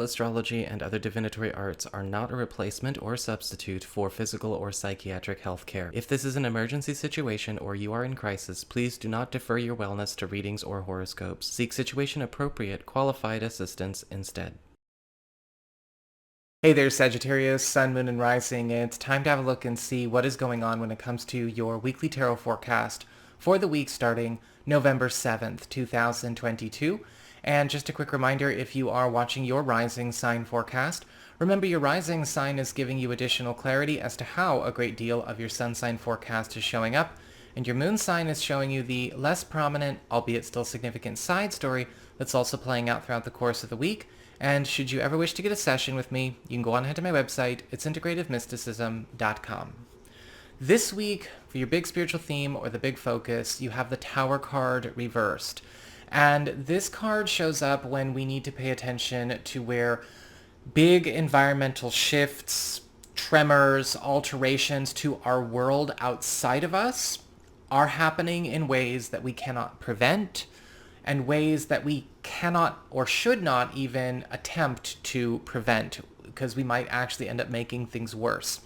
astrology, and other divinatory arts are not a replacement or substitute for physical or psychiatric health care. If this is an emergency situation or you are in crisis, please do not defer your wellness to readings or horoscopes. Seek situation-appropriate, qualified assistance instead. Hey there, Sagittarius, Sun, Moon, and Rising. It's time to have a look and see what is going on when it comes to your weekly tarot forecast for the week starting November 7th, 2022. And just a quick reminder, if you are watching your rising sign forecast, remember your rising sign is giving you additional clarity as to how a great deal of your sun sign forecast is showing up, and your moon sign is showing you the less prominent, albeit still significant side story that's also playing out throughout the course of the week. And should you ever wish to get a session with me, you can go on ahead to my website. It's integrativemysticism.com. This week, for your big spiritual theme or the big focus, you have the Tower card reversed. And this card shows up when we need to pay attention to where big environmental shifts, tremors, alterations to our world outside of us are happening in ways that we cannot prevent, and ways that we cannot or should not even attempt to prevent, because we might actually end up making things worse.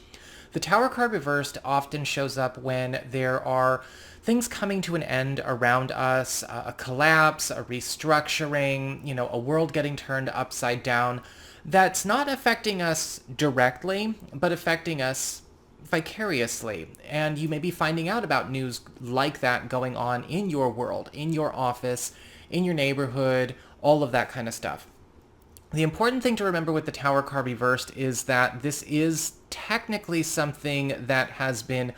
The Tower card reversed often shows up when there are things coming to an end around us, a collapse, a restructuring, a world getting turned upside down that's not affecting us directly, but affecting us vicariously. And you may be finding out about news like that going on in your world, in your office, in your neighborhood, all of that kind of stuff. The important thing to remember with the Tower card reversed is that this is technically something that has been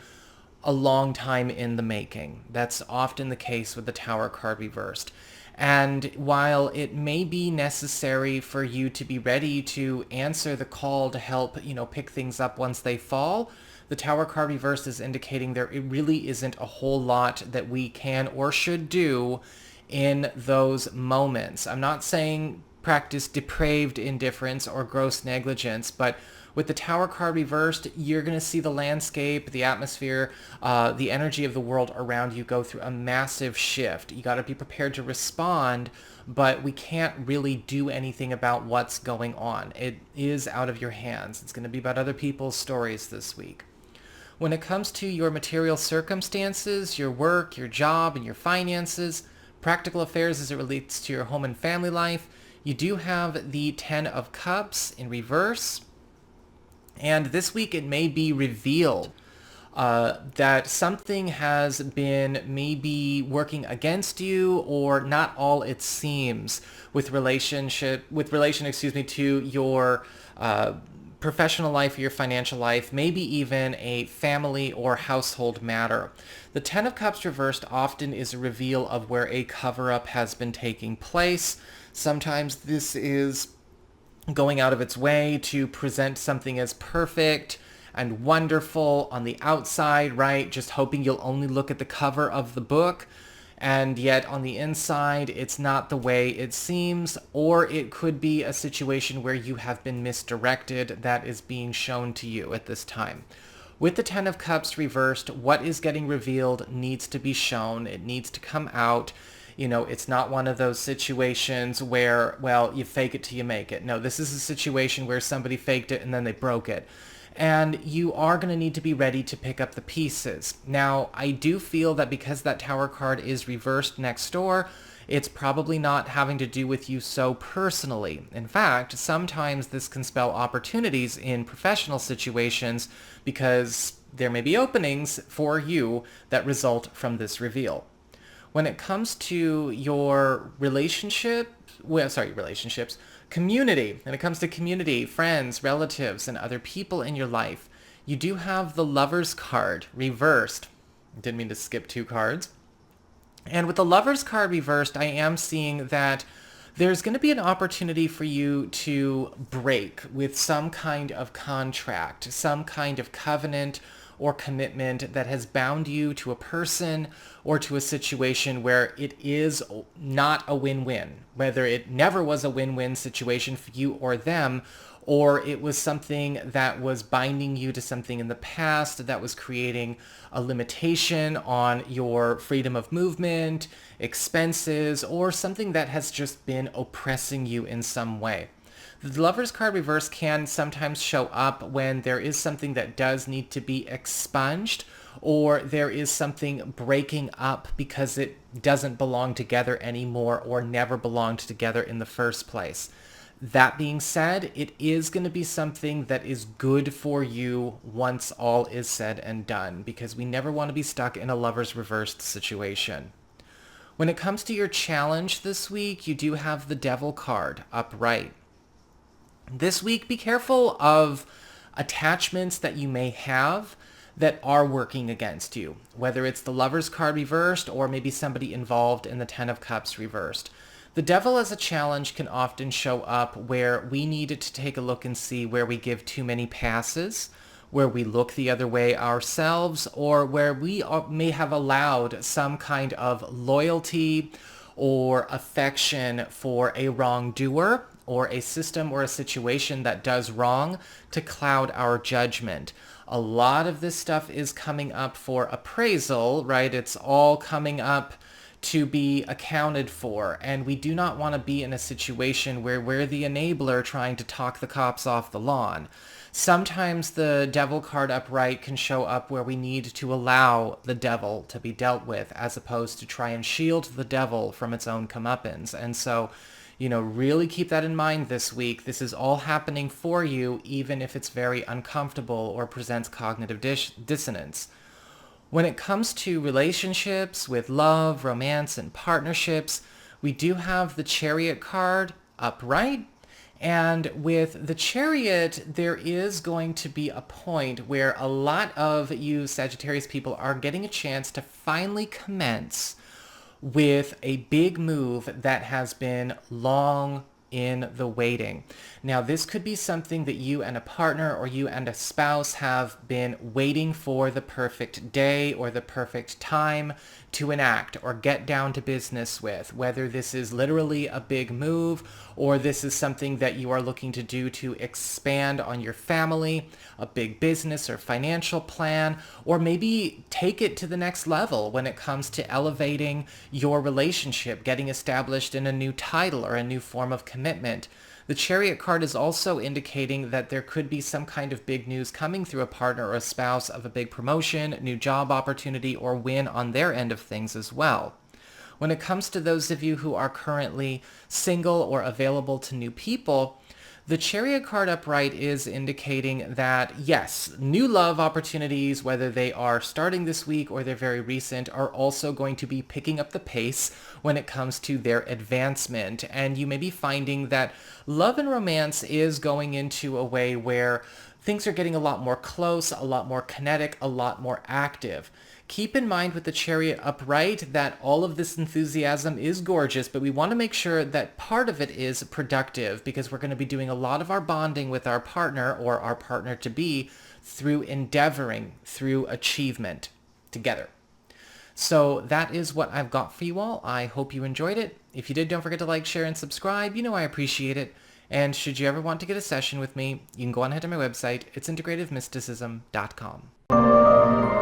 a long time in the making. That's often the case with the Tower card reversed. And while it may be necessary for you to be ready to answer the call to help, pick things up once they fall, the Tower card reversed is indicating there really isn't a whole lot that we can or should do in those moments. I'm not saying practice depraved indifference or gross negligence, but with the Tower card reversed, you're going to see the landscape, the atmosphere, the energy of the world around you go through a massive shift. You got to be prepared to respond, but we can't really do anything about what's going on. It is out of your hands. It's going to be about other people's stories this week. When it comes to your material circumstances, your work, your job, and your finances, practical affairs as it relates to your home and family life, you do have the Ten of Cups in reverse. And this week it may be revealed that something has been maybe working against you, or not all it seems with relation to your professional life or your financial life, maybe even a family or household matter. The Ten of Cups reversed often is a reveal of where a cover-up has been taking place. Sometimes this is going out of its way to present something as perfect and wonderful on the outside, right? Just hoping you'll only look at the cover of the book. And yet on the inside, it's not the way it seems, or it could be a situation where you have been misdirected that is being shown to you at this time. With the Ten of Cups reversed, what is getting revealed needs to be shown. It needs to come out. It's not one of those situations where, you fake it till you make it. No, this is a situation where somebody faked it and then they broke it. And you are going to need to be ready to pick up the pieces. Now, I do feel that because that Tower card is reversed next door, it's probably not having to do with you so personally. In fact, sometimes this can spell opportunities in professional situations because there may be openings for you that result from this reveal. When it comes to your community, when it comes to community, friends, relatives, and other people in your life, you do have the Lover's card reversed. Didn't mean to skip two cards. And with the Lover's card reversed, I am seeing that there's going to be an opportunity for you to break with some kind of contract, some kind of covenant or commitment that has bound you to a person or to a situation where it is not a win-win, whether it never was a win-win situation for you or them, or it was something that was binding you to something in the past that was creating a limitation on your freedom of movement, expenses, or something that has just been oppressing you in some way. The Lover's card reverse can sometimes show up when there is something that does need to be expunged, or there is something breaking up because it doesn't belong together anymore or never belonged together in the first place. That being said, it is going to be something that is good for you once all is said and done, because we never want to be stuck in a lover's reversed situation. When it comes to your challenge this week, you do have the Devil card upright. This week, be careful of attachments that you may have that are working against you, whether it's the Lover's card reversed or maybe somebody involved in the Ten of Cups reversed. The Devil as a challenge can often show up where we needed to take a look and see where we give too many passes, where we look the other way ourselves, or where we may have allowed some kind of loyalty or affection for a wrongdoer or a system or a situation that does wrong to cloud our judgment. A lot of this stuff is coming up for appraisal, right? It's all coming up to be accounted for, and we do not want to be in a situation where we're the enabler trying to talk the cops off the lawn. Sometimes the Devil card upright can show up where we need to allow the devil to be dealt with, as opposed to try and shield the devil from its own comeuppance. And so, really keep that in mind this week. This is all happening for you, even if it's very uncomfortable or presents cognitive dissonance. When it comes to relationships with love, romance, and partnerships, we do have the Chariot card upright. And with the Chariot, there is going to be a point where a lot of you Sagittarius people are getting a chance to finally commence with a big move that has been long in the waiting. Now, this could be something that you and a partner or you and a spouse have been waiting for the perfect day or the perfect time to enact or get down to business with, whether this is literally a big move or this is something that you are looking to do to expand on your family, a big business or financial plan, or maybe take it to the next level when it comes to elevating your relationship, getting established in a new title or a new form of commitment. The Chariot card is also indicating that there could be some kind of big news coming through a partner or a spouse of a big promotion, new job opportunity, or win on their end of things as well. When it comes to those of you who are currently single or available to new people, the Chariot card upright is indicating that, yes, new love opportunities, whether they are starting this week or they're very recent, are also going to be picking up the pace when it comes to their advancement. And you may be finding that love and romance is going into a way where things are getting a lot more close, a lot more kinetic, a lot more active. Keep in mind with the Chariot upright that all of this enthusiasm is gorgeous, but we want to make sure that part of it is productive, because we're going to be doing a lot of our bonding with our partner or our partner-to-be through endeavoring, through achievement together. So that is what I've got for you all. I hope you enjoyed it. If you did, don't forget to like, share, and subscribe. I appreciate it. And should you ever want to get a session with me, you can go on ahead to my website. It's integrativemysticism.com.